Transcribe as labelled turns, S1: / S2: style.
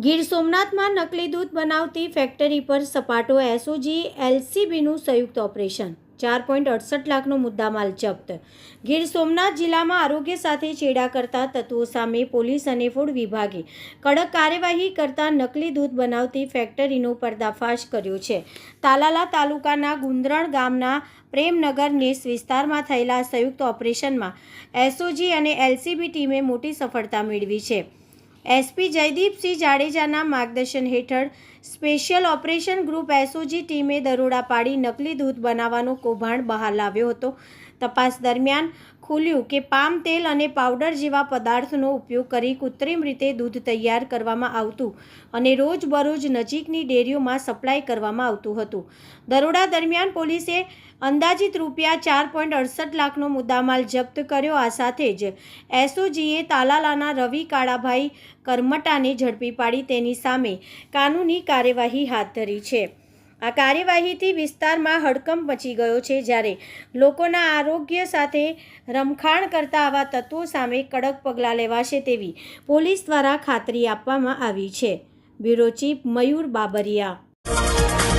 S1: ગીર સોમનાથમાં નકલી દૂધ બનાવતી ફેક્ટરી પર સપાટો એસઓજી એલસીબીનું સંયુક્ત ઓપરેશન 4.68 લાખનો મુદ્દામાલ જપ્ત। ગીર સોમનાથ જિલ્લામાં આરોગ્ય સાથે ચેડા કરતા તત્વો સામે પોલીસ અને ફૂડ વિભાગે કડક કાર્યવાહી કરતા નકલી દૂધ બનાવતી ફેક્ટરીનો પર્દાફાશ કર્યો છે। તાલાલા તાલુકાના ગુંદરણ ગામના પ્રેમનગર નેસ વિસ્તારમાં થયેલા સંયુક્ત ઓપરેશનમાં એસઓજી અને એલસીબી ટીમે મોટી સફળતા મેળવી છે। એસપી જયદીપસિંહ જાડેજાના માર્ગદર્શન હેઠળ સ્પેશિયલ ઓપરેશન ગ્રુપ એસઓજી ટીમે દરોડા પાડી નકલી દૂધ બનાવવાનો કૌભાંડ બહાર લાવ્યો હતો। તપાસ દરમિયાન ખુલ્યું કે પામ તેલ અને પાવડર જેવા પદાર્થનો ઉપયોગ કરી કૃત્રિમ રીતે દૂધ તૈયાર કરવામાં આવતું અને રોજબરોજ નજીકની ડેરીઓમાં સપ્લાય કરવામાં આવતું હતું। દરોડા દરમિયાન પોલીસે અંદાજિત રૂપિયા 4.68 લાખનો મુદ્દામાલ જપ્ત કર્યો। આ સાથે જ એસઓજીએ તાલાલાના રવિ કાળાભાઈ કરમટાને ઝડપી પાડી તેની સામે કાનૂની કાર્યવાહી હાથ ધરી છે। આ કાર્યવાહીથી વિસ્તારમાં હડકંપ મચી ગયો છે, જ્યારે લોકોના આરોગ્ય સાથે રમખાણ કરતા આવા તત્વો સામે કડક પગલાં લેવાશે તેવી પોલીસ દ્વારા ખાતરી આપવામાં આવી છે। બ્યુરો ચીફ મયુર બાબરિયા।